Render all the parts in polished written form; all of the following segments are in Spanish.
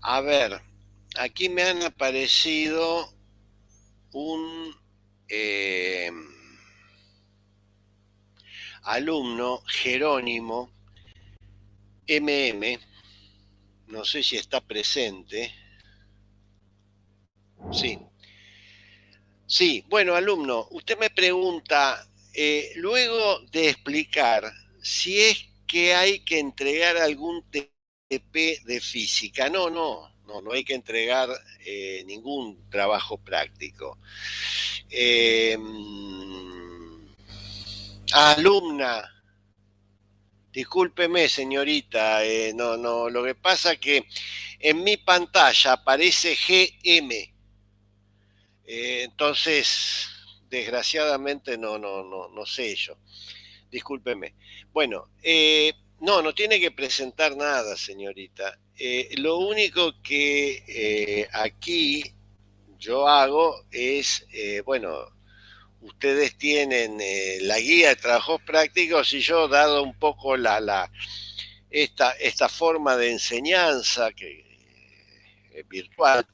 A ver, aquí me han aparecido un eh, alumno, Jerónimo MM, no sé si está presente. Sí, sí, bueno, alumno, usted me pregunta, luego de explicar si es que hay que entregar algún TP de física. No hay que entregar ningún trabajo práctico. Eh, Alumna, discúlpeme, señorita, no, lo que pasa que en mi pantalla aparece GM, entonces, desgraciadamente no sé yo. Discúlpeme. Bueno, no tiene que presentar nada, señorita. Lo único que aquí yo hago es, bueno, ustedes tienen la guía de trabajos prácticos y yo, dado un poco esta forma de enseñanza que virtual,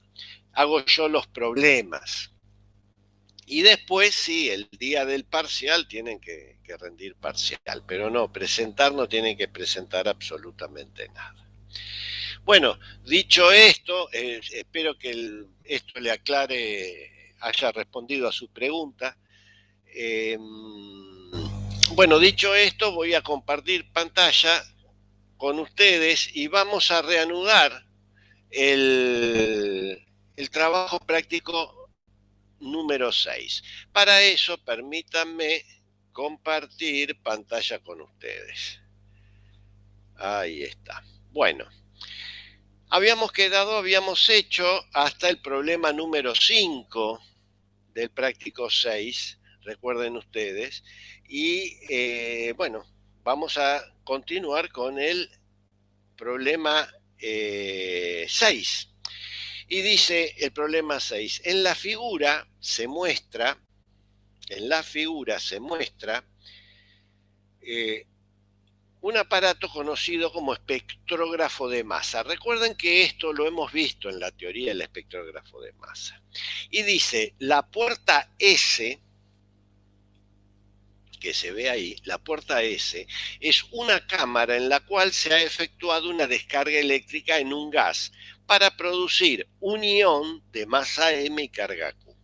hago yo los problemas. Y después, sí, el día del parcial tienen que rendir parcial, pero no, presentar no tienen que presentar absolutamente nada. Bueno, dicho esto, espero que esto le aclare, haya respondido a su pregunta. Eh, bueno, dicho esto, voy a compartir pantalla con ustedes y vamos a reanudar el trabajo práctico número 6. Para eso, permítanme compartir pantalla con ustedes. Ahí está. Bueno, habíamos hecho hasta el problema número 5 del práctico 6, recuerden ustedes, y bueno, vamos a continuar con el problema 6. Y dice el problema 6, en la figura se muestra eh, un aparato conocido como espectrógrafo de masa. Recuerden que esto lo hemos visto en la teoría del espectrógrafo de masa. Y dice, la puerta S, que se ve ahí, la puerta S, es una cámara en la cual se ha efectuado una descarga eléctrica en un gas para producir un ion de masa M y carga Q.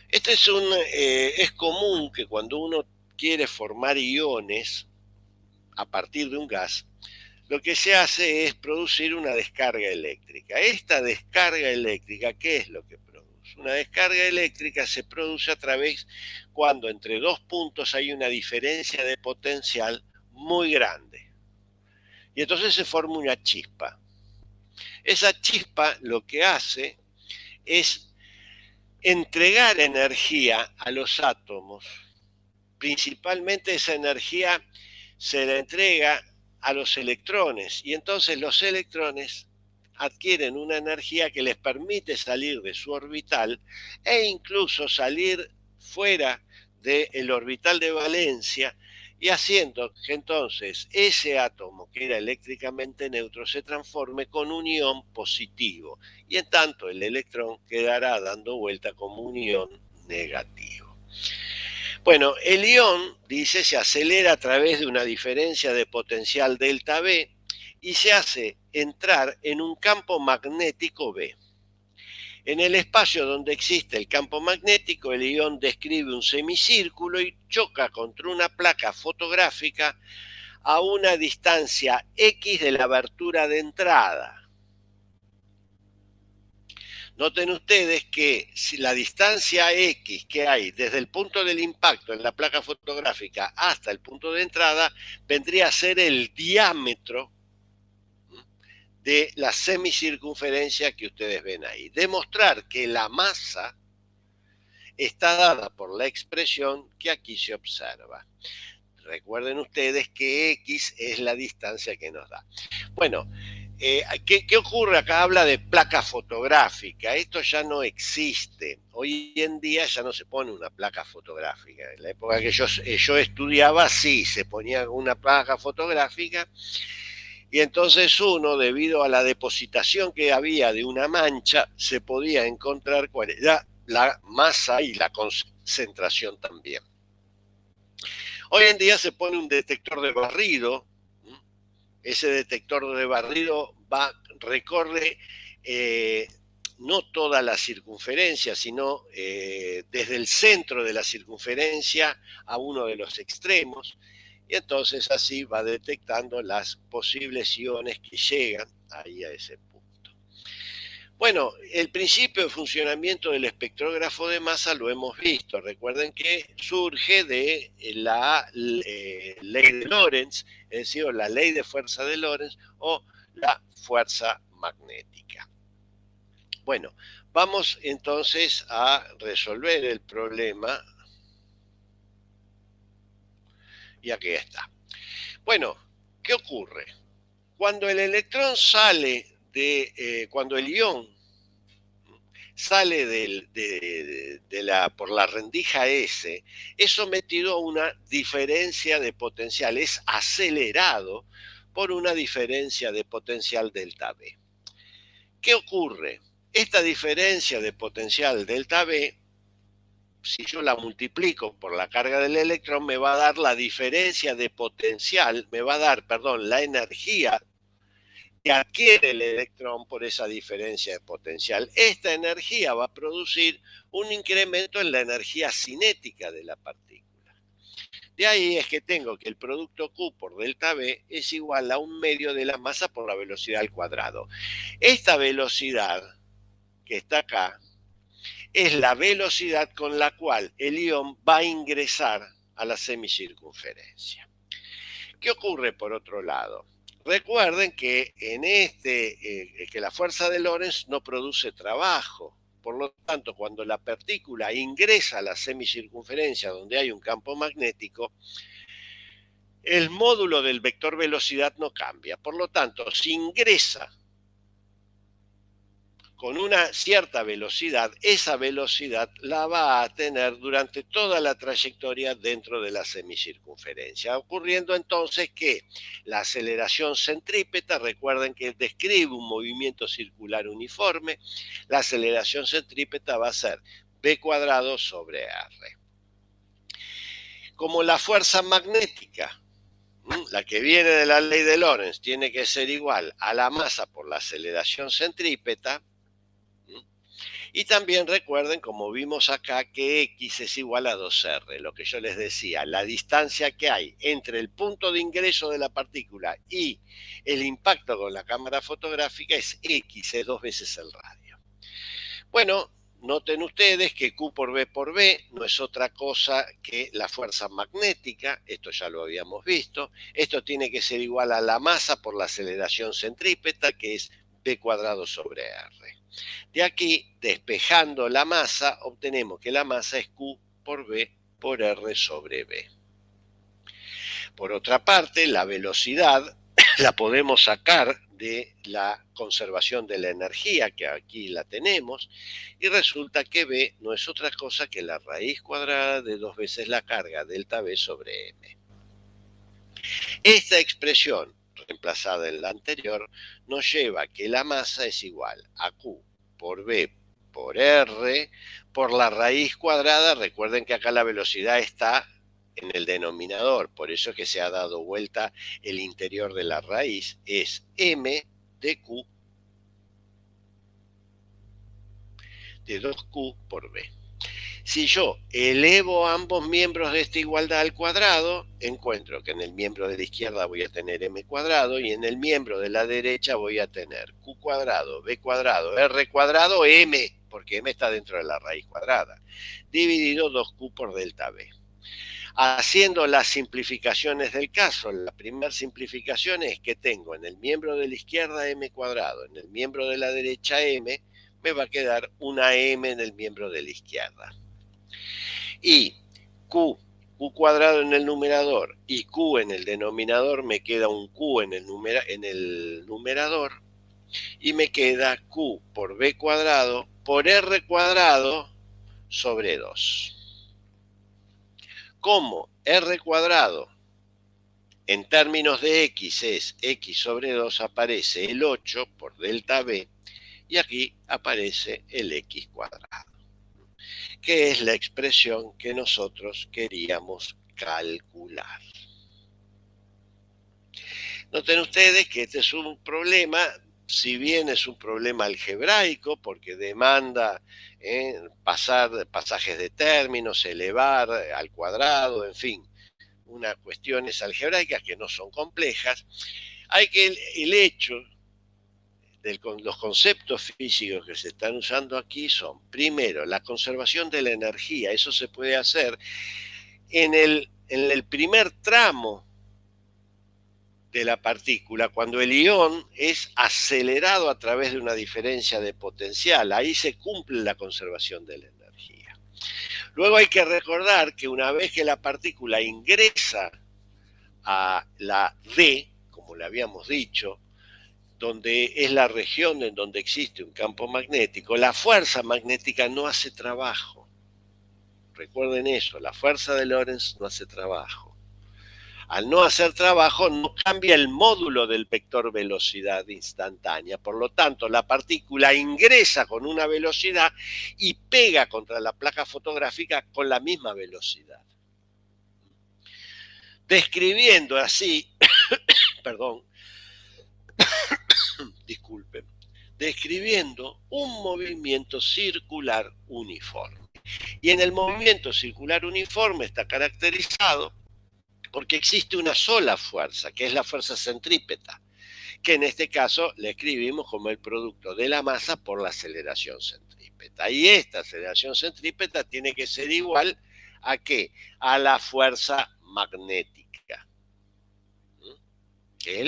Es común que cuando uno quiere formar iones a partir de un gas, lo que se hace es producir una descarga eléctrica. Esta descarga eléctrica, ¿qué es lo que produce? Una descarga eléctrica se produce a través cuando entre dos puntos hay una diferencia de potencial muy grande. Y entonces se forma una chispa. Esa chispa lo que hace es entregar energía a los átomos. Principalmente esa energía se la entrega a los electrones y entonces los electrones adquieren una energía que les permite salir de su orbital e incluso salir fuera del orbital de valencia, y haciendo que entonces ese átomo que era eléctricamente neutro se transforme con un ion positivo, y en tanto el electrón quedará dando vuelta como un ion negativo. Bueno, el ion, dice, se acelera a través de una diferencia de potencial delta B y se hace entrar en un campo magnético B. En el espacio donde existe el campo magnético, el ion describe un semicírculo y choca contra una placa fotográfica a una distancia X de la abertura de entrada. Noten ustedes que si la distancia X que hay desde el punto del impacto en la placa fotográfica hasta el punto de entrada vendría a ser el diámetro de la semicircunferencia que ustedes ven ahí. Demostrar que la masa está dada por la expresión que aquí se observa. Recuerden ustedes que X es la distancia que nos da. Bueno, ¿qué ocurre acá? Habla de placa fotográfica. Esto ya no existe. Hoy en día ya no se pone una placa fotográfica. En la época que yo estudiaba, sí, se ponía una placa fotográfica Y entonces uno, debido a la depositación que había de una mancha, se podía encontrar cuál era la masa y la concentración también. Hoy en día se pone un detector de barrido. Ese detector de barrido recorre no toda la circunferencia, sino desde el centro de la circunferencia a uno de los extremos, y entonces así va detectando las posibles iones que llegan ahí a ese punto. Bueno, el principio de funcionamiento del espectrógrafo de masa lo hemos visto. Recuerden que surge de la ley de Lorentz, es decir, la ley de fuerza de Lorentz o la fuerza magnética. Bueno, vamos entonces a resolver el problema. Y aquí está. Bueno, ¿qué ocurre? Cuando el electrón sale cuando el ion sale por la rendija S, es sometido a una diferencia de potencial, es acelerado por una diferencia de potencial delta V. ¿Qué ocurre? Esta diferencia de potencial delta V, si yo la multiplico por la carga del electrón, me va a dar la diferencia de potencial, me va a dar, perdón, la energía que adquiere el electrón por esa diferencia de potencial. Esta energía va a producir un incremento en la energía cinética de la partícula. De ahí es que tengo que el producto Q por delta V es igual a 1/2 de la masa por la velocidad al cuadrado. Esta velocidad que está acá es la velocidad con la cual el ion va a ingresar a la semicircunferencia. ¿Qué ocurre por otro lado? Recuerden que que la fuerza de Lorentz no produce trabajo. Por lo tanto, cuando la partícula ingresa a la semicircunferencia donde hay un campo magnético, el módulo del vector velocidad no cambia. Por lo tanto, si ingresa con una cierta velocidad, esa velocidad la va a tener durante toda la trayectoria dentro de la semicircunferencia, ocurriendo entonces que la aceleración centrípeta, recuerden que describe un movimiento circular uniforme, la aceleración centrípeta va a ser v cuadrado sobre r. Como la fuerza magnética, la que viene de la ley de Lorentz, tiene que ser igual a la masa por la aceleración centrípeta. Y también recuerden, como vimos acá, que X es igual a 2R, lo que yo les decía, la distancia que hay entre el punto de ingreso de la partícula y el impacto con la cámara fotográfica es X, es 2 veces el radio. Bueno, noten ustedes que Q por V no es otra cosa que la fuerza magnética, esto ya lo habíamos visto, esto tiene que ser igual a la masa por la aceleración centrípeta, que es V cuadrado sobre R. De aquí, despejando la masa, obtenemos que la masa es Q por V por R sobre V. Por otra parte, la velocidad la podemos sacar de la conservación de la energía, que aquí la tenemos, y resulta que V no es otra cosa que la raíz cuadrada de 2 veces la carga delta V sobre M. Esta expresión, reemplazada en la anterior, nos lleva a que la masa es igual a Q por V por R por la raíz cuadrada. Recuerden que acá la velocidad está en el denominador, por eso es que se ha dado vuelta el interior de la raíz, es M de Q de 2Q por V. Si yo elevo ambos miembros de esta igualdad al cuadrado, encuentro que en el miembro de la izquierda voy a tener m cuadrado y en el miembro de la derecha voy a tener q cuadrado, b cuadrado, r cuadrado, m, porque m está dentro de la raíz cuadrada, dividido 2q por delta v. Haciendo las simplificaciones del caso, la primera simplificación es que tengo en el miembro de la izquierda m cuadrado, en el miembro de la derecha m, me va a quedar una m en el miembro de la izquierda. Y Q cuadrado en el numerador y Q en el denominador, me queda un Q en el numerador y me queda Q por B cuadrado por R cuadrado sobre 2. Como R cuadrado en términos de x es x sobre 2, aparece el 8 por delta b, y aquí aparece el x cuadrado, que es la expresión que nosotros queríamos calcular. Noten ustedes que este es un problema, si bien es un problema algebraico, porque demanda pasar pasajes de términos, elevar al cuadrado, en fin, unas cuestiones algebraicas que no son complejas. Hay que el hecho de los conceptos físicos que se están usando aquí son, primero, la conservación de la energía. Eso se puede hacer en el primer tramo de la partícula, cuando el ión es acelerado a través de una diferencia de potencial. Ahí se cumple la conservación de la energía. Luego hay que recordar que una vez que la partícula ingresa a la D, como le habíamos dicho, donde es la región en donde existe un campo magnético, la fuerza magnética no hace trabajo. Recuerden eso, la fuerza de Lorentz no hace trabajo. Al no hacer trabajo, no cambia el módulo del vector velocidad instantánea. Por lo tanto, la partícula ingresa con una velocidad y pega contra la placa fotográfica con la misma velocidad. Describiendo así, perdón, disculpen, describiendo un movimiento circular uniforme. Y en el movimiento circular uniforme está caracterizado porque existe una sola fuerza, que es la fuerza centrípeta, que en este caso le escribimos como el producto de la masa por la aceleración centrípeta. Y esta aceleración centrípeta tiene que ser igual a ¿qué? A la fuerza magnética, que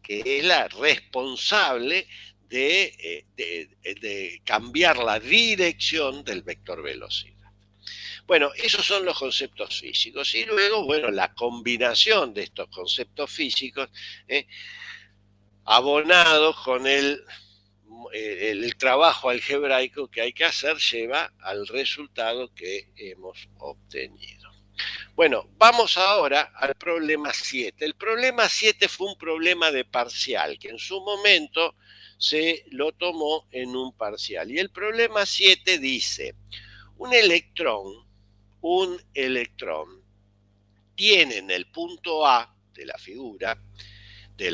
es la responsable de cambiar la dirección del vector velocidad. Bueno, esos son los conceptos físicos. Y luego, bueno, la combinación de estos conceptos físicos, abonados con el trabajo algebraico que hay que hacer, lleva al resultado que hemos obtenido. Bueno, vamos ahora al problema 7. El problema 7 fue un problema de parcial, que en su momento se lo tomó en un parcial. Y el problema 7 dice, un electrón tiene en el punto A de la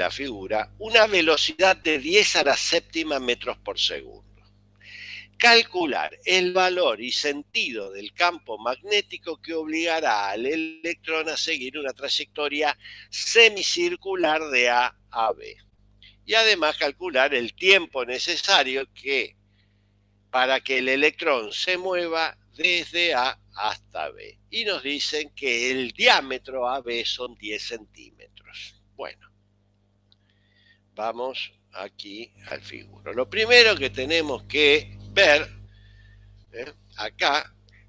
figura una velocidad de 10 a la séptima metros por segundo. Calcular el valor y sentido del campo magnético que obligará al electrón a seguir una trayectoria semicircular de A a B. Y además calcular el tiempo necesario para que el electrón se mueva desde A hasta B. Y nos dicen que el diámetro AB son 10 centímetros. Bueno, vamos aquí al figuro. Lo primero que tenemos que ver,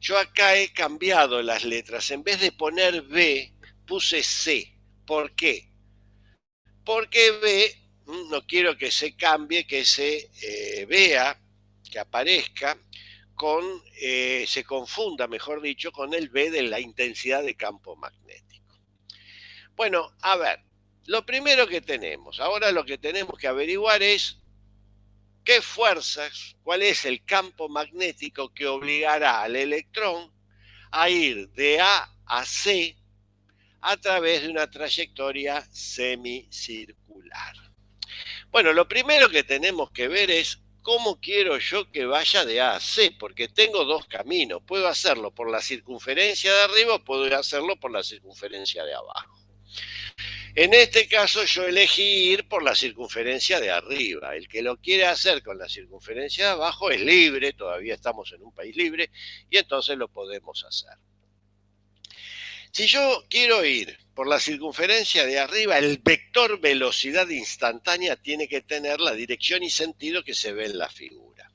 yo acá he cambiado las letras. En vez de poner B, puse C. ¿Por qué? Porque B, no quiero que se cambie, que se vea, que aparezca, se confunda, mejor dicho, con el B de la intensidad de campo magnético. Bueno, a ver, lo primero que tenemos, ahora lo que tenemos que averiguar es qué fuerzas, cuál es el campo magnético que obligará al electrón a ir de A a C a través de una trayectoria semicircular. Bueno, lo primero que tenemos que ver es cómo quiero yo que vaya de A a C, porque tengo dos caminos. Puedo hacerlo por la circunferencia de arriba o puedo hacerlo por la circunferencia de abajo. En este caso yo elegí ir por la circunferencia de arriba. El que lo quiere hacer con la circunferencia de abajo es libre, todavía estamos en un país libre, y entonces lo podemos hacer. Si yo quiero ir por la circunferencia de arriba, el vector velocidad instantánea tiene que tener la dirección y sentido que se ve en la figura.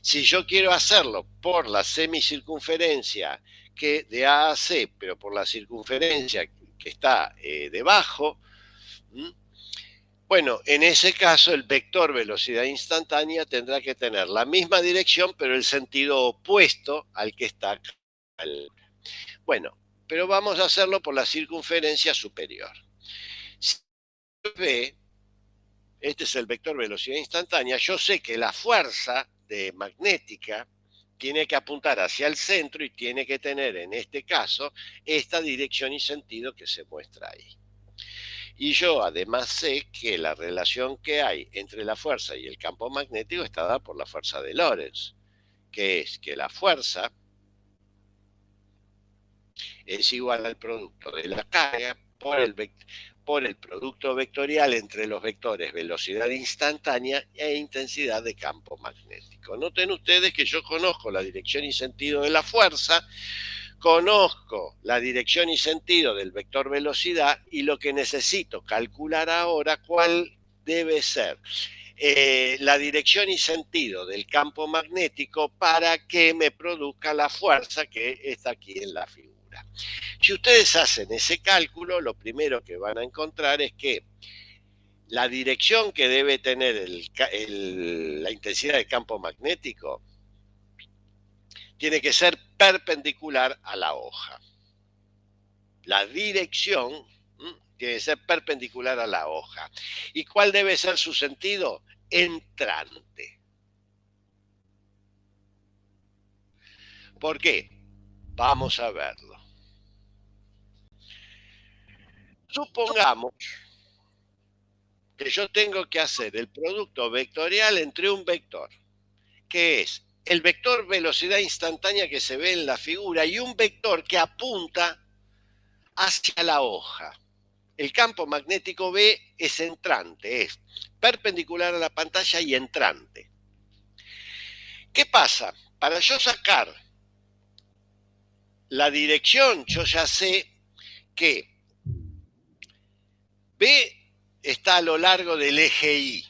Si yo quiero hacerlo por la semicircunferencia que de A a C, pero por la circunferencia que está debajo, bueno, en ese caso el vector velocidad instantánea tendrá que tener la misma dirección, pero el sentido opuesto al que está acá. Bueno, pero vamos a hacerlo por la circunferencia superior. V, este es el vector velocidad instantánea, yo sé que la fuerza magnética tiene que apuntar hacia el centro y tiene que tener, en este caso, esta dirección y sentido que se muestra ahí. Y yo además sé que la relación que hay entre la fuerza y el campo magnético está dada por la fuerza de Lorentz, que es que la fuerza es igual al producto de la carga por el producto vectorial entre los vectores velocidad instantánea e intensidad de campo magnético. Noten ustedes que yo conozco la dirección y sentido de la fuerza, conozco la dirección y sentido del vector velocidad y lo que necesito calcular ahora cuál debe ser la dirección y sentido del campo magnético para que me produzca la fuerza que está aquí en la figura. Si ustedes hacen ese cálculo, lo primero que van a encontrar es que la dirección que debe tener la intensidad del campo magnético tiene que ser perpendicular a la hoja. La dirección tiene que ser perpendicular a la hoja. ¿Y cuál debe ser su sentido? Entrante. ¿Por qué? Vamos a verlo. Supongamos que yo tengo que hacer el producto vectorial entre un vector, que es el vector velocidad instantánea que se ve en la figura, y un vector que apunta hacia la hoja. El campo magnético B es entrante, es perpendicular a la pantalla y entrante. ¿Qué pasa? Para yo sacar la dirección, yo ya sé que B está a lo largo del eje Y.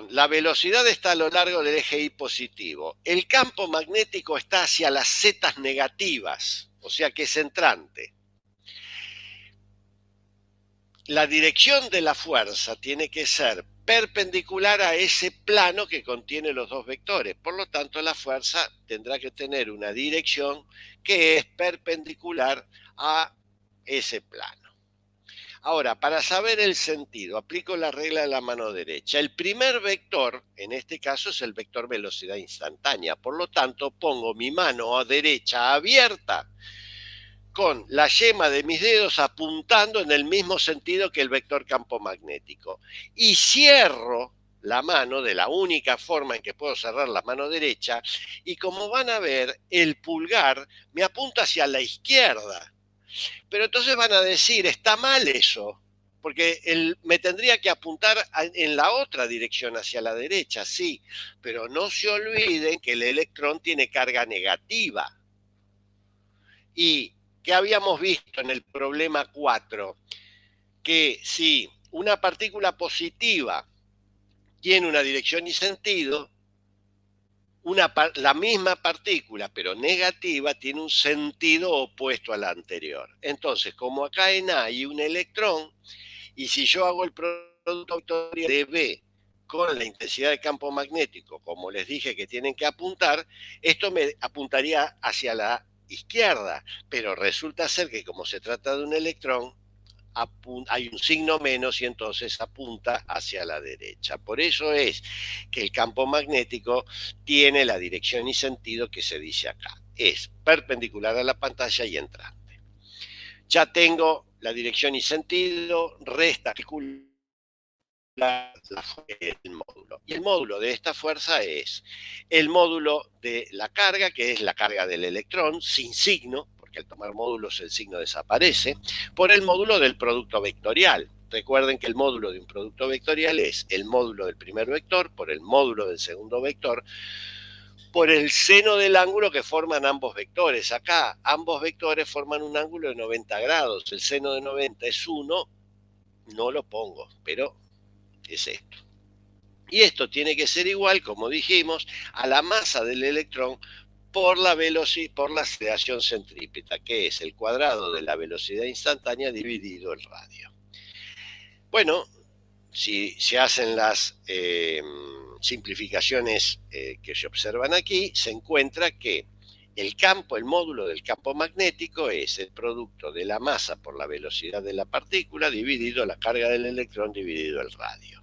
La velocidad está a lo largo del eje Y positivo. El campo magnético está hacia las zetas negativas, o sea que es entrante. La dirección de la fuerza tiene que ser perpendicular a ese plano que contiene los dos vectores. Por lo tanto, la fuerza tendrá que tener una dirección que es perpendicular a ese plano. Ahora, para saber el sentido, aplico la regla de la mano derecha. El primer vector, en este caso, es el vector velocidad instantánea. Por lo tanto, pongo mi mano derecha abierta con la yema de mis dedos apuntando en el mismo sentido que el vector campo magnético. Y cierro la mano de la única forma en que puedo cerrar la mano derecha, y como van a ver, el pulgar me apunta hacia la izquierda. Pero entonces van a decir, está mal eso, porque me tendría que apuntar en la otra dirección, hacia la derecha, sí, pero no se olviden que el electrón tiene carga negativa. Y que habíamos visto en el problema 4, que si una partícula positiva tiene una dirección y sentido, la misma partícula, pero negativa, tiene un sentido opuesto al anterior. Entonces, como acá en A hay un electrón, y si yo hago el producto vectorial de B con la intensidad de campo magnético, como les dije que tienen que apuntar, esto me apuntaría hacia la izquierda, pero resulta ser que como se trata de un electrón, hay un signo menos y entonces apunta hacia la derecha. Por eso es que el campo magnético tiene la dirección y sentido que se dice acá. Es perpendicular a la pantalla y entrante. Ya tengo la dirección y sentido, resta calcular el módulo. Y el módulo de esta fuerza es el módulo de la carga, que es la carga del electrón, sin signo, porque al tomar módulos el signo desaparece, por el módulo del producto vectorial. Recuerden que el módulo de un producto vectorial es el módulo del primer vector por el módulo del segundo vector por el seno del ángulo que forman ambos vectores. Acá ambos vectores forman un ángulo de 90 grados. El seno de 90 es 1, no lo pongo, pero es esto. Y esto tiene que ser igual, como dijimos, a la masa del electrón por la aceleración centrípeta, que es el cuadrado de la velocidad instantánea dividido el radio. Bueno, si se hacen las simplificaciones que se observan aquí, se encuentra que El módulo del campo magnético es el producto de la masa por la velocidad de la partícula dividido la carga del electrón dividido el radio.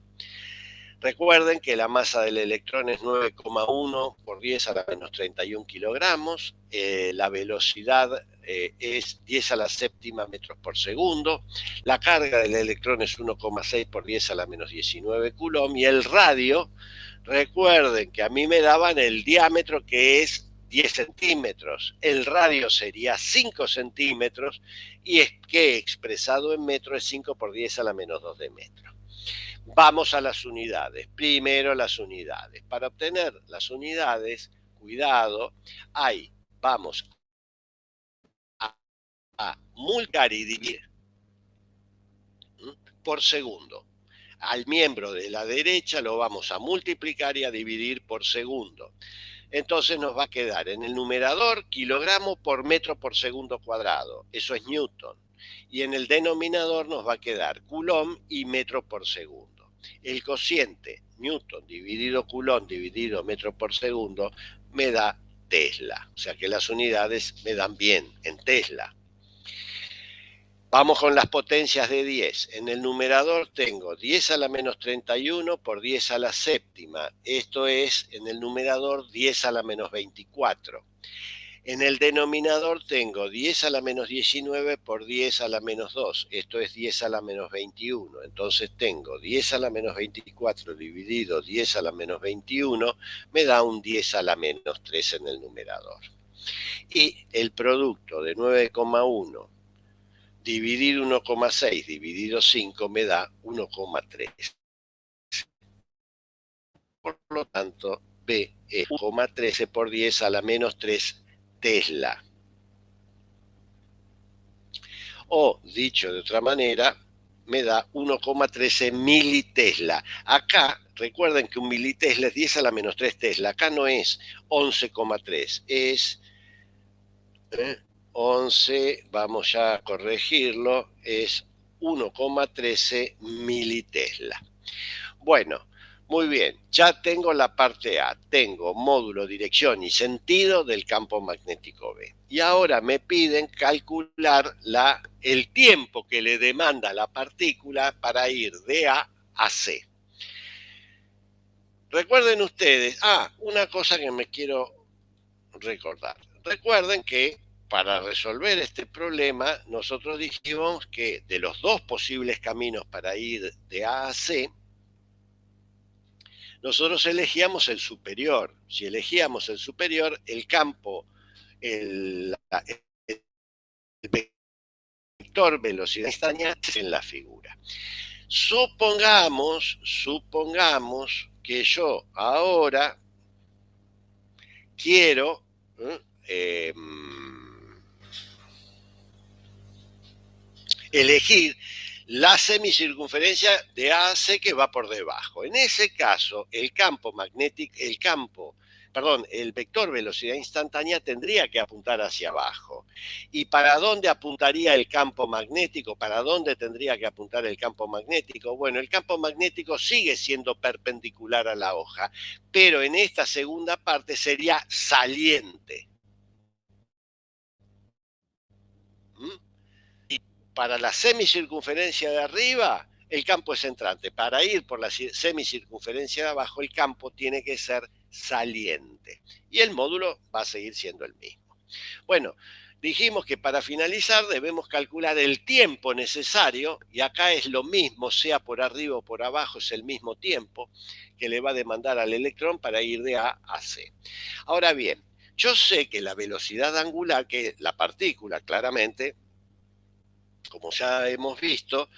Recuerden que la masa del electrón es 9,1 por 10 a la menos 31 kilogramos, la velocidad es 10 a la séptima metros por segundo, la carga del electrón es 1,6 por 10 a la menos 19 coulomb y el radio, recuerden que a mí me daban el diámetro que es 10 centímetros, el radio sería 5 centímetros y es que expresado en metros es 5 por 10 a la menos 2 de metro. Vamos a las unidades. Primero las unidades. Para obtener las unidades, cuidado, vamos a multiplicar y dividir por segundo. Al miembro de la derecha lo vamos a multiplicar y a dividir por segundo. Entonces nos va a quedar en el numerador kilogramo por metro por segundo cuadrado. Eso es Newton. Y en el denominador nos va a quedar coulomb y metro por segundo. El cociente Newton dividido Coulomb dividido metro por segundo me da Tesla. O sea que las unidades me dan bien en Tesla. Vamos con las potencias de 10. En el numerador tengo 10 a la menos 31 por 10 a la séptima. Esto es en el numerador 10 a la menos 24. En el denominador tengo 10 a la menos 19 por 10 a la menos 2. Esto es 10 a la menos 21. Entonces tengo 10 a la menos 24 dividido 10 a la menos 21. Me da un 10 a la menos 3 en el numerador. Y el producto de 9,1 dividido 1,6 dividido 5 me da 1,3. Por lo tanto, B es 1,13 por 10 a la menos 3 Tesla. O, dicho de otra manera, me da 1,13 militesla. Acá, recuerden que un militesla es 10 a la menos 3 Tesla. Acá no es 11,3, es 11, vamos ya a corregirlo, es 1,13 militesla. Bueno, muy bien, ya tengo la parte A, tengo módulo, dirección y sentido del campo magnético B. Y ahora me piden calcular el tiempo que le demanda la partícula para ir de A a C. Recuerden ustedes, una cosa que me quiero recordar. Recuerden que para resolver este problema, nosotros dijimos que de los dos posibles caminos para ir de A a C, nosotros elegíamos el superior. Si elegíamos el superior, el campo, el vector velocidad instantánea en la figura. Supongamos que yo ahora quiero elegir la semicircunferencia de AC que va por debajo. En ese caso, el vector velocidad instantánea tendría que apuntar hacia abajo. ¿Y para dónde apuntaría el campo magnético? ¿Para dónde tendría que apuntar el campo magnético? Bueno, el campo magnético sigue siendo perpendicular a la hoja, pero en esta segunda parte sería saliente. Para la semicircunferencia de arriba, el campo es entrante. Para ir por la semicircunferencia de abajo, el campo tiene que ser saliente. Y el módulo va a seguir siendo el mismo. Bueno, dijimos que para finalizar debemos calcular el tiempo necesario, y acá es lo mismo, sea por arriba o por abajo, es el mismo tiempo que le va a demandar al electrón para ir de A a C. Ahora bien, yo sé que la velocidad angular, que la partícula claramente, como ya hemos visto,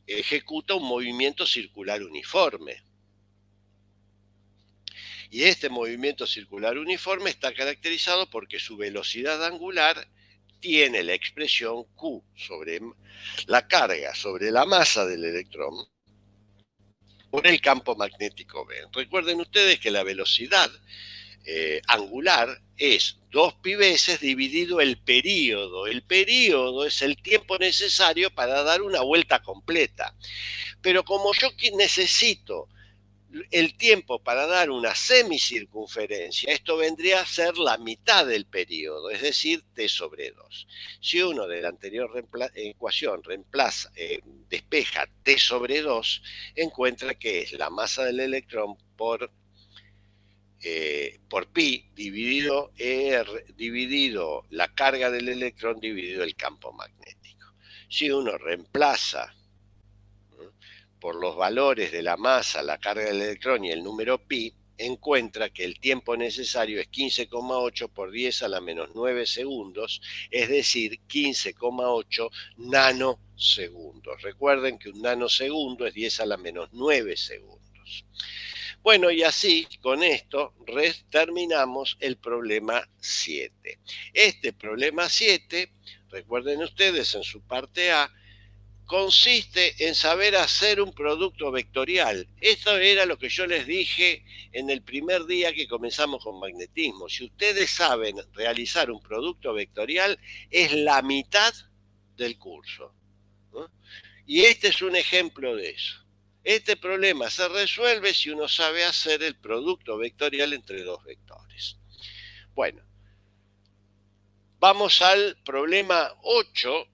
ejecuta un movimiento circular uniforme. Y este movimiento circular uniforme está caracterizado porque su velocidad angular tiene la expresión Q sobre la carga sobre la masa del electrón por el campo magnético B. Recuerden ustedes que la velocidad angular es 2π veces dividido el período. El período es el tiempo necesario para dar una vuelta completa. Pero como yo necesito el tiempo para dar una semicircunferencia, esto vendría a ser la mitad del periodo, es decir, t sobre 2. Si uno de la anterior ecuación despeja t sobre 2, encuentra que es la masa del electrón por pi dividido la carga del electrón dividido el campo magnético. Si uno reemplaza por los valores de la masa, la carga del electrón y el número pi, encuentra que el tiempo necesario es 15,8 por 10 a la menos 9 segundos, es decir, 15,8 nanosegundos. Recuerden que un nanosegundo es 10 a la menos 9 segundos. Bueno, y así, con esto, terminamos el problema 7. Este problema 7, recuerden ustedes en su parte A, consiste en saber hacer un producto vectorial. Esto era lo que yo les dije en el primer día que comenzamos con magnetismo. Si ustedes saben realizar un producto vectorial, es la mitad del curso, ¿no? Y este es un ejemplo de eso. Este problema se resuelve si uno sabe hacer el producto vectorial entre dos vectores. Bueno, vamos al problema 8.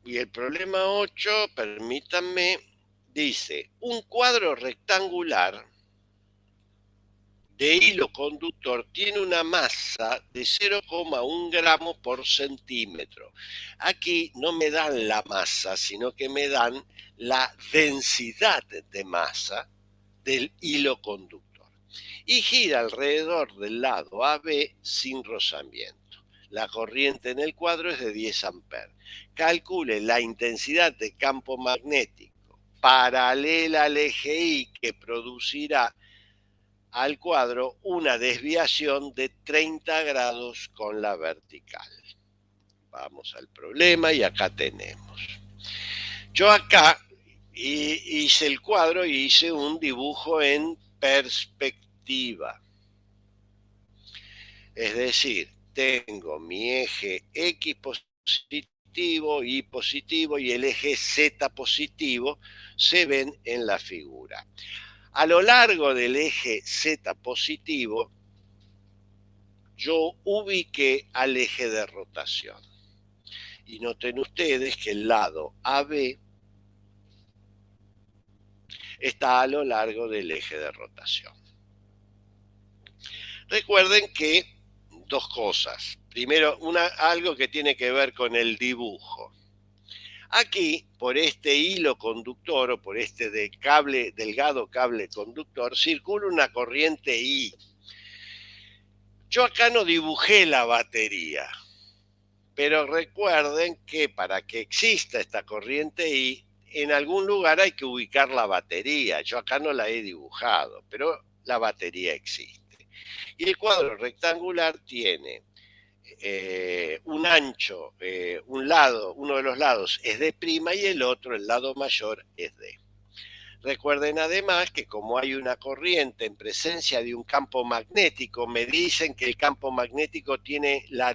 Y el problema 8, permítanme, dice, un cuadro rectangular de hilo conductor tiene una masa de 0,1 gramos por centímetro. Aquí no me dan la masa, sino que me dan la densidad de masa del hilo conductor. Y gira alrededor del lado AB sin rozamiento. La corriente en el cuadro es de 10 amperes. Calcule la intensidad de campo magnético paralela al eje Y que producirá al cuadro una desviación de 30 grados con la vertical. Vamos al problema y acá tenemos. Yo acá hice el cuadro y hice un dibujo en perspectiva. Es decir, tengo mi eje X positivo, Y positivo y el eje Z positivo se ven en la figura. A lo largo del eje Z positivo, yo ubiqué al eje de rotación. Y noten ustedes que el lado AB está a lo largo del eje de rotación. Recuerden que dos cosas. Primero, algo que tiene que ver con el dibujo. Aquí, por este hilo conductor o por este delgado cable conductor, circula una corriente I. Yo acá no dibujé la batería, pero recuerden que para que exista esta corriente I, en algún lugar hay que ubicar la batería. Yo acá no la he dibujado, pero la batería existe. Y el cuadro rectangular tiene un ancho, uno de los lados es D' y el otro, el lado mayor, es D. Recuerden además que como hay una corriente en presencia de un campo magnético, me dicen que el campo magnético tiene la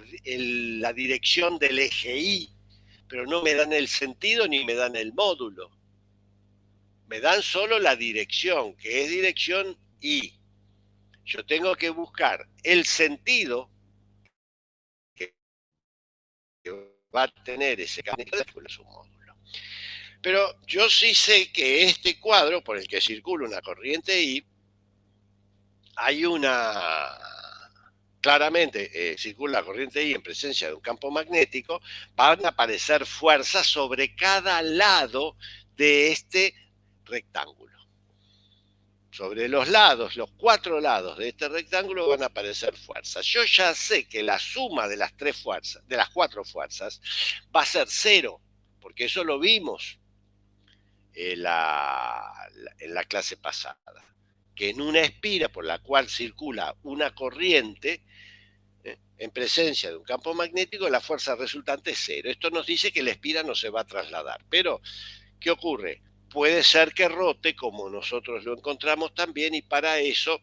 dirección del eje Y, pero no me dan el sentido ni me dan el módulo. Me dan solo la dirección, que es dirección Y. Yo tengo que buscar el sentido que va a tener ese campo después de su módulo. Pero yo sí sé que este cuadro por el que circula una corriente I, hay claramente circula la corriente I en presencia de un campo magnético, van a aparecer fuerzas sobre cada lado de este rectángulo. Sobre los lados, los 4 lados de este rectángulo van a aparecer fuerzas. Yo ya sé que la suma de las 3 fuerzas, de las 4 fuerzas, va a ser 0, porque eso lo vimos en la clase pasada, que en una espira por la cual circula una corriente, en presencia de un campo magnético, la fuerza resultante es 0. Esto nos dice que la espira no se va a trasladar. Pero, ¿qué ocurre? Puede ser que rote como nosotros lo encontramos también, y para eso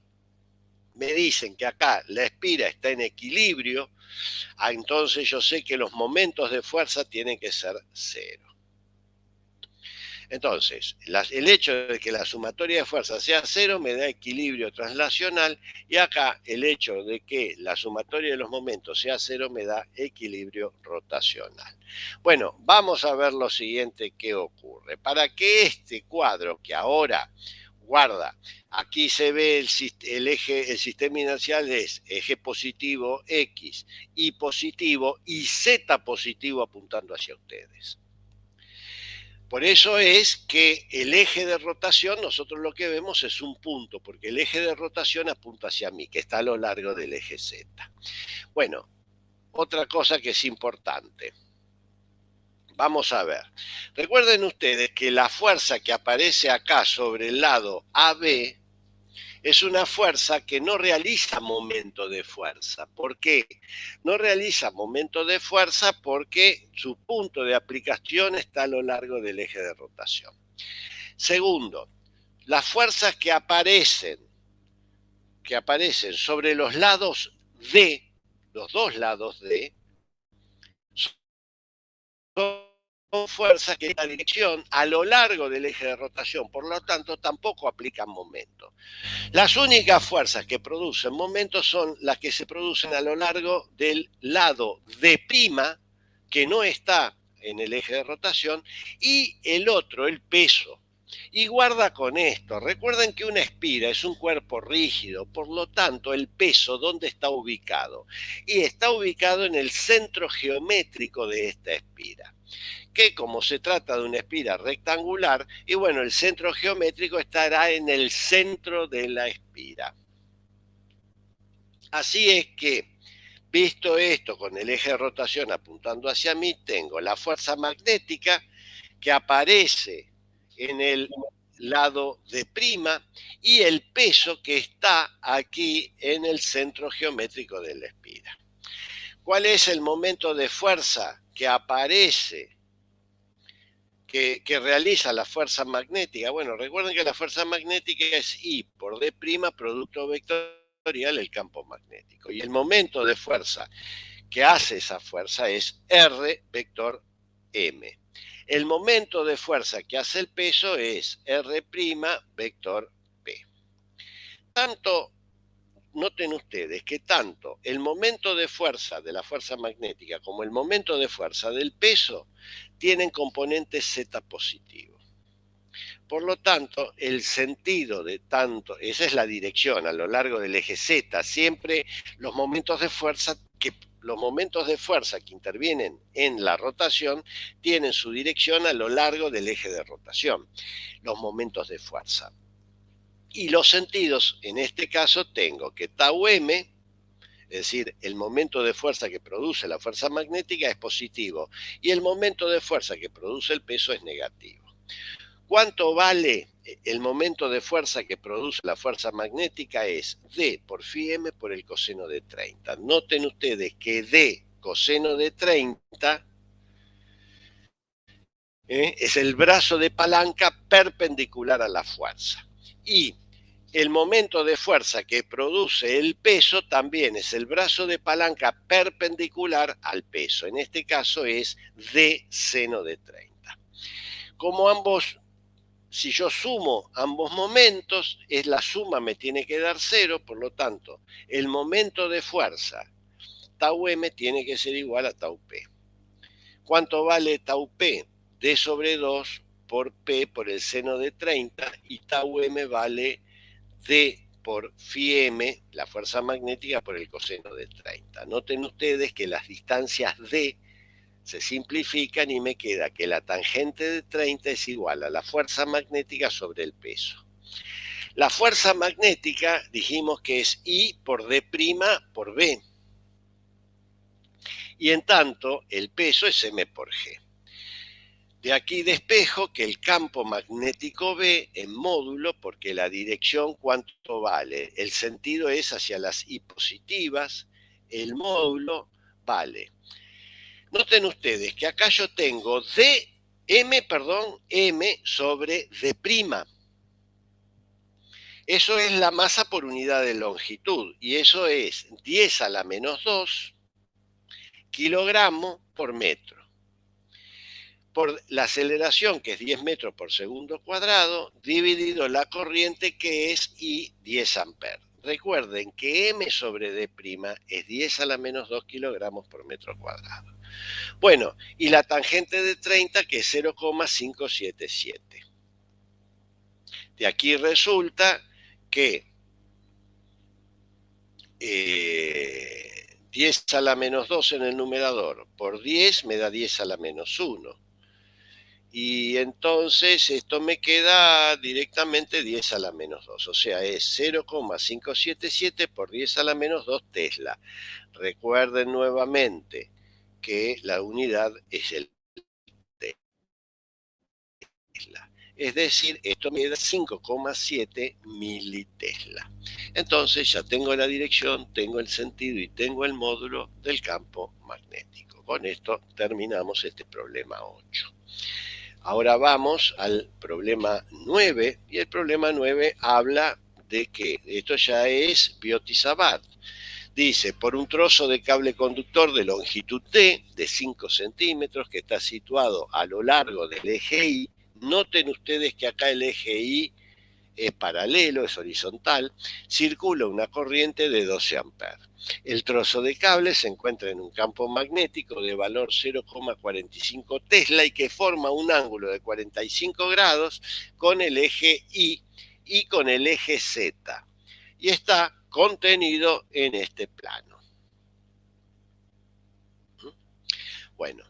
me dicen que acá la espira está en equilibrio, entonces yo sé que los momentos de fuerza tienen que ser 0. Entonces, el hecho de que la sumatoria de fuerzas sea cero me da equilibrio translacional y acá el hecho de que la sumatoria de los momentos sea cero me da equilibrio rotacional. Bueno, vamos a ver lo siguiente que ocurre. Para que este cuadro que ahora guarda, aquí se ve el eje, el sistema inercial es eje positivo X, Y positivo y Z positivo apuntando hacia ustedes. Por eso es que el eje de rotación, nosotros lo que vemos es un punto, porque el eje de rotación apunta hacia mí, que está a lo largo del eje Z. Bueno, otra cosa que es importante. Vamos a ver. Recuerden ustedes que la fuerza que aparece acá sobre el lado AB es una fuerza que no realiza momento de fuerza. ¿Por qué? No realiza momento de fuerza porque su punto de aplicación está a lo largo del eje de rotación. Segundo, las fuerzas que aparecen sobre los lados D, los dos lados D, son fuerzas que en la dirección a lo largo del eje de rotación, por lo tanto tampoco aplican momento. Las únicas fuerzas que producen momentos son las que se producen a lo largo del lado D', que no está en el eje de rotación, y el otro, el peso. Y guarda con esto, recuerden que una espira es un cuerpo rígido, por lo tanto el peso, ¿dónde está ubicado? Y está ubicado en el centro geométrico de esta espira, que como se trata de una espira rectangular, y bueno, el centro geométrico estará en el centro de la espira. Así es que, visto esto con el eje de rotación apuntando hacia mí, tengo la fuerza magnética que aparece en el lado de prima y el peso que está aquí en el centro geométrico de la espira. ¿Cuál es el momento de fuerza que aparece, que realiza la fuerza magnética? Bueno, recuerden que la fuerza magnética es I por D' producto vectorial del campo magnético. Y el momento de fuerza que hace esa fuerza es R vector M. El momento de fuerza que hace el peso es R' vector P. Tanto, noten ustedes que tanto el momento de fuerza de la fuerza magnética como el momento de fuerza del peso tienen componentes Z positivos. Por lo tanto, el sentido de tanto, esa es la dirección a lo largo del eje Z, siempre los momentos de fuerza que intervienen en la rotación tienen su dirección a lo largo del eje de rotación, los momentos de fuerza. Y los sentidos, en este caso, tengo que tau m, es decir, el momento de fuerza que produce la fuerza magnética es positivo y el momento de fuerza que produce el peso es negativo. ¿Cuánto vale el momento de fuerza que produce la fuerza magnética? Es D por phi m por el coseno de 30. Noten ustedes que D coseno de 30 es el brazo de palanca perpendicular a la fuerza. Y el momento de fuerza que produce el peso también es el brazo de palanca perpendicular al peso. En este caso es D seno de 30. Como ambos, si yo sumo ambos momentos, la suma me tiene que dar 0, por lo tanto, el momento de fuerza tau m tiene que ser igual a tau p. ¿Cuánto vale tau p? D sobre 2 por P por el seno de 30 y tau m vale D por phi m, la fuerza magnética, por el coseno de 30. Noten ustedes que las distancias D se simplifican y me queda que la tangente de 30 es igual a la fuerza magnética sobre el peso. La fuerza magnética dijimos que es I por D' por B. Y en tanto, el peso es M por G. De aquí despejo que el campo magnético B en módulo, porque la dirección ¿cuánto vale? El sentido es hacia las I positivas, el módulo vale. Noten ustedes que acá yo tengo M sobre D'. Eso es la masa por unidad de longitud y eso es 10 a la menos 2 kilogramos por metro. por la aceleración, que es 10 metros por segundo cuadrado, dividido la corriente, que es I, 10 amperes. Recuerden que M sobre D' es 10 a la menos 2 kilogramos por metro cuadrado. Bueno, y la tangente de 30, que es 0,577. De aquí resulta que 10 a la menos 2 en el numerador por 10 me da 10 a la menos 1. Y entonces esto me queda directamente 10 a la menos 2. O sea, es 0,577 por 10 a la menos 2 Tesla. Recuerden nuevamente que la unidad es el Tesla. Es decir, esto me da 5,7 militesla. Entonces ya tengo la dirección, tengo el sentido y tengo el módulo del campo magnético. Con esto terminamos este problema 8. Ahora vamos al problema 9, y el problema 9 habla de que esto ya es Biot-Savart. Dice, por un trozo de cable conductor de longitud T de 5 centímetros que está situado a lo largo del eje Y, noten ustedes que acá el eje Y es paralelo, es horizontal, circula una corriente de 12 amperes. El trozo de cable se encuentra en un campo magnético de valor 0,45 Tesla y que forma un ángulo de 45 grados con el eje y con el eje Z. Y está contenido en este plano. Bueno,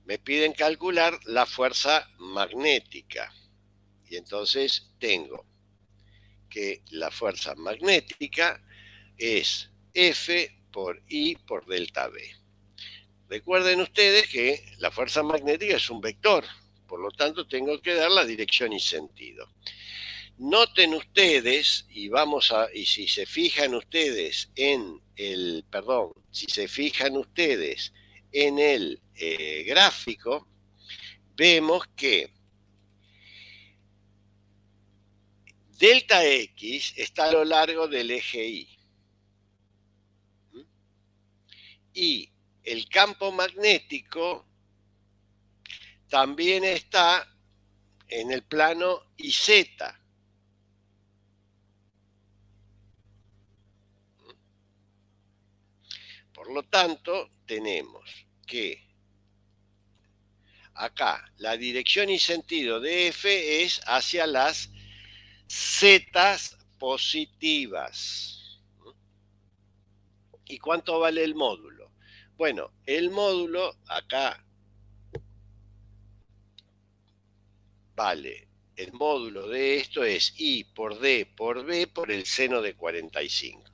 me piden calcular la fuerza magnética. Y entonces tengo que la fuerza magnética es F por I por delta B. Recuerden ustedes que la fuerza magnética es un vector, por lo tanto tengo que dar la dirección y sentido. Noten ustedes, y si se fijan ustedes en el, si se fijan ustedes en el gráfico, vemos que delta X está a lo largo del eje Y. Y el campo magnético también está en el plano IZ. Por lo tanto, tenemos que acá la dirección y sentido de F es hacia las zetas positivas. ¿Y cuánto vale el módulo? Bueno, el módulo acá vale, el módulo de esto es I por D por B por el seno de 45.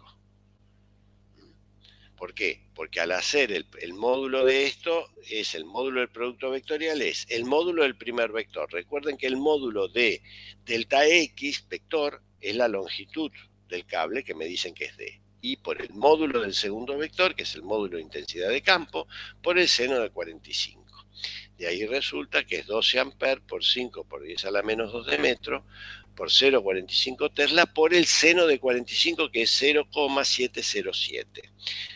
¿Por qué? Porque al hacer el módulo de esto, es el módulo del producto vectorial, es el módulo del primer vector. Recuerden que el módulo de delta X, vector, es la longitud del cable, que me dicen que es D. Y por el módulo del segundo vector, que es el módulo de intensidad de campo, por el seno de 45. De ahí resulta que es 12 amperes por 5 por 10 a la menos 2 de metro, por 0,45 Tesla, por el seno de 45, que es 0,707.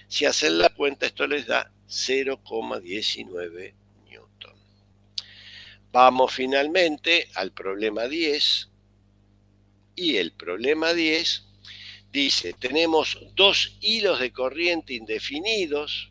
Si hacen la cuenta, esto les da 0,19 Newton. Vamos finalmente al problema 10. Y el problema 10 dice, tenemos dos hilos de corriente indefinidos,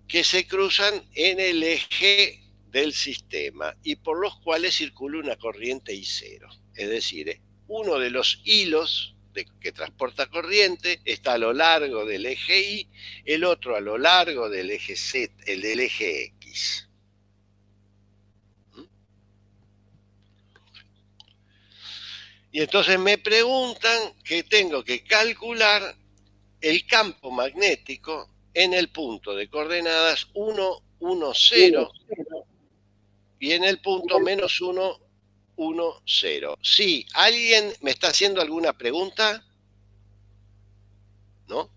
que se cruzan en el eje del sistema y por los cuales circula una corriente I0. Es decir, uno de los hilos que transporta corriente está a lo largo del eje Y, el otro a lo largo del eje Z, el del eje X. Y entonces me preguntan que tengo que calcular el campo magnético en el punto de coordenadas 1, 1, 0 y en el punto menos 1, 1, 0. Sí, ¿alguien me está haciendo alguna pregunta? ¿No?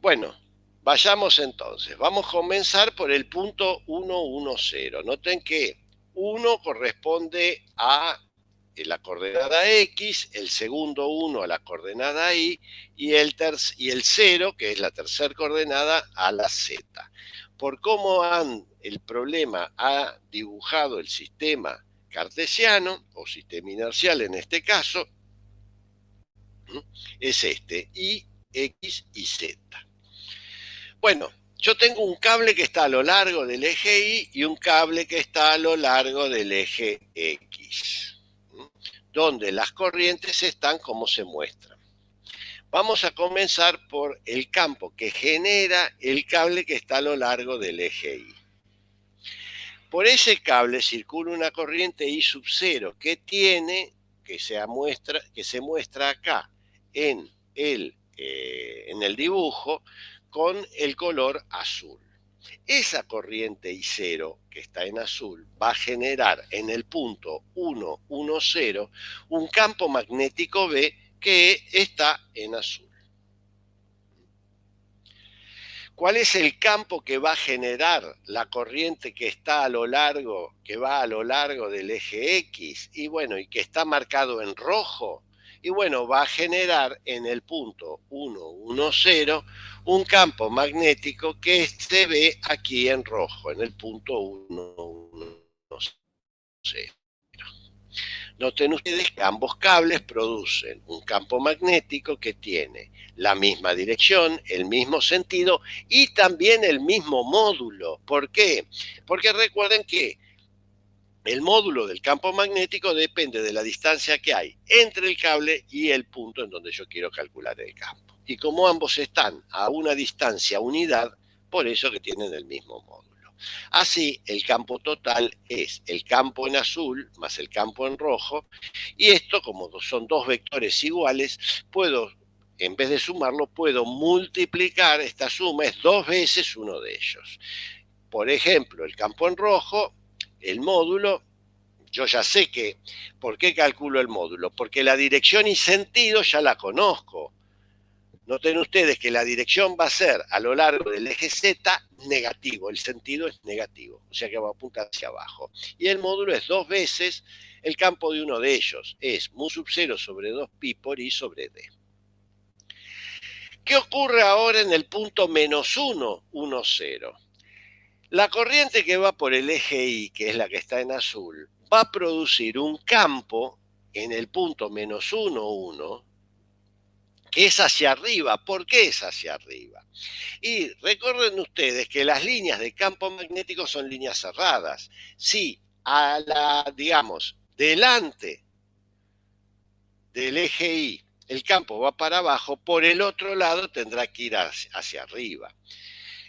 Bueno, vayamos entonces. Vamos a comenzar por el punto 1, 1, 0. Noten que 1 corresponde a la coordenada X, el segundo 1 a la coordenada Y y el 0, que es la tercera coordenada, a la Z. Por cómo el problema ha dibujado el sistema cartesiano, o sistema inercial en este caso, es este, Y, X y Z. Bueno, yo tengo un cable que está a lo largo del eje Y y un cable que está a lo largo del eje X, donde las corrientes están como se muestran. Vamos a comenzar por el campo que genera el cable que está a lo largo del eje Y. Por ese cable circula una corriente I sub 0 que se muestra acá en el dibujo con el color azul. Esa corriente I0 que está en azul va a generar en el punto 1, 1, 0 un campo magnético B que está en azul. ¿Cuál es el campo que va a generar la corriente que está que va a lo largo del eje X? Y bueno, y que está marcado en rojo. Y bueno, va a generar en el punto 1, 1, 0 un campo magnético que se ve aquí en rojo, en el punto 1, 1, 0. Noten ustedes que ambos cables producen un campo magnético que tiene la misma dirección, el mismo sentido y también el mismo módulo. ¿Por qué? Porque recuerden que el módulo del campo magnético depende de la distancia que hay entre el cable y el punto en donde yo quiero calcular el campo. Y como ambos están a una distancia unidad, por eso que tienen el mismo módulo. Así, el campo total es el campo en azul más el campo en rojo, y esto, como son dos vectores iguales, en vez de sumarlo, puedo multiplicar. Esta suma es 2 veces uno de ellos. Por ejemplo, el campo en rojo, el módulo, yo ya sé que, ¿por qué calculo el módulo? Porque la dirección y sentido ya la conozco. Noten ustedes que la dirección va a ser a lo largo del eje Z negativo, el sentido es negativo, o sea que va a apuntar hacia abajo. Y el módulo es 2 veces el campo de uno de ellos, es mu sub 0 sobre 2pi por I sobre D. ¿Qué ocurre ahora en el punto menos 1, 1, 0? La corriente que va por el eje Y, que es la que está en azul, va a producir un campo en el punto menos 1, 1, que es hacia arriba. ¿Por qué es hacia arriba? Y recuerden ustedes que las líneas de campo magnético son líneas cerradas. Si digamos, delante del eje Y el campo va para abajo, por el otro lado tendrá que ir hacia arriba.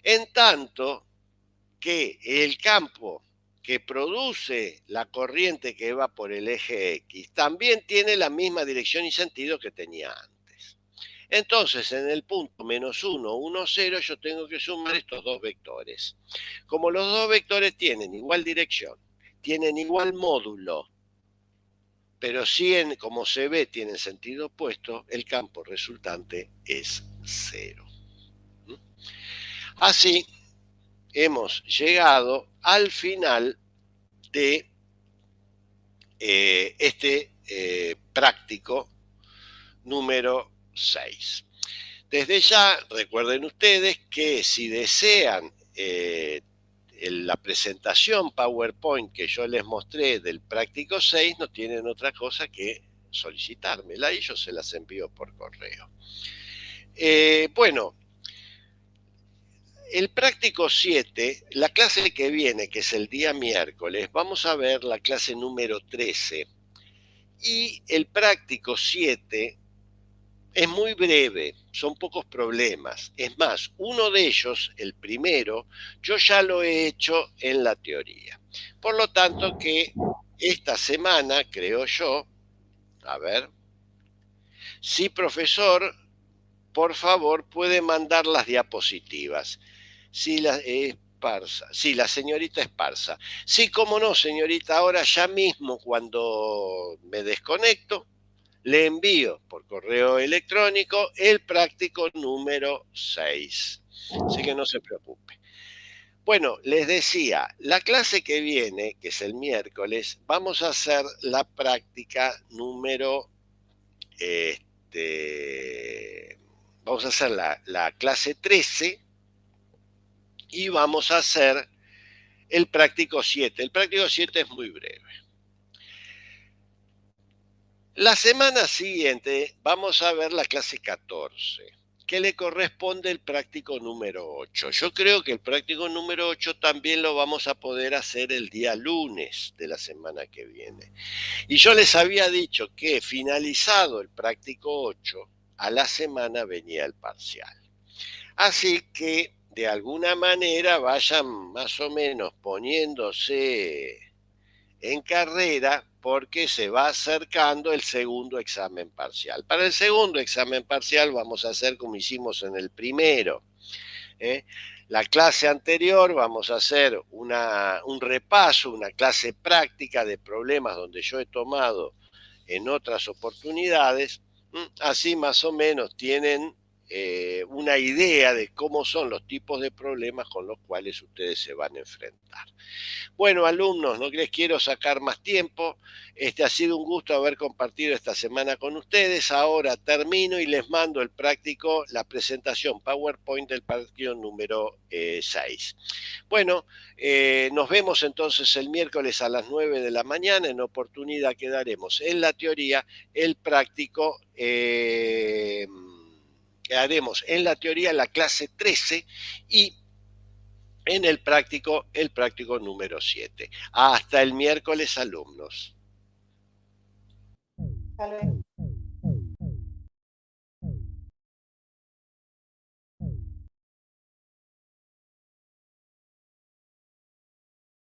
En tanto que el campo que produce la corriente que va por el eje X también tiene la misma dirección y sentido que tenía antes. Entonces, en el punto menos 1, 1, 0, yo tengo que sumar estos dos vectores. Como los dos vectores tienen igual dirección, tienen igual módulo, pero si como se ve, tienen sentido opuesto, el campo resultante es 0. Así, hemos llegado al final de este práctico número 6. Desde ya, recuerden ustedes que si desean la presentación PowerPoint que yo les mostré del práctico 6, no tienen otra cosa que solicitármela y yo se las envío por correo. Bueno, el práctico 7, la clase que viene, que es el día miércoles, vamos a ver la clase número 13. Y el práctico 7 es muy breve, son pocos problemas. Es más, uno de ellos, el primero, yo ya lo he hecho en la teoría. Por lo tanto que esta semana, creo yo, a ver, sí, profesor, por favor, puede mandar las diapositivas. Sí, la señorita Esparza. Sí, cómo no, señorita, ahora ya mismo cuando me desconecto, le envío por correo electrónico el práctico número 6. Así que no se preocupe. Bueno, les decía, la clase que viene, que es el miércoles, vamos a hacer la práctica número, vamos a hacer la clase 13 y vamos a hacer el práctico 7. El práctico 7 es muy breve. La semana siguiente vamos a ver la clase 14, que le corresponde el práctico número 8. Yo creo que el práctico número 8 también lo vamos a poder hacer el día lunes de la semana que viene. Y yo les había dicho que finalizado el práctico 8, a la semana venía el parcial. Así que de alguna manera vayan más o menos poniéndose en carrera porque se va acercando el segundo examen parcial. Para el segundo examen parcial vamos a hacer como hicimos en el primero. ¿eh? La clase anterior vamos a hacer un repaso, una clase práctica de problemas donde yo he tomado en otras oportunidades. Así más o menos tienen una idea de cómo son los tipos de problemas con los cuales ustedes se van a enfrentar. Bueno, alumnos, no les quiero sacar más tiempo. Ha sido un gusto haber compartido esta semana con ustedes. Ahora termino y les mando el práctico, la presentación PowerPoint del partido número 6. Bueno, nos vemos entonces el miércoles a las 9 de la mañana. En oportunidad que daremos en la teoría el práctico. Haremos en la teoría la clase 13 y en el práctico número 7. Hasta el miércoles, alumnos. Hasta luego.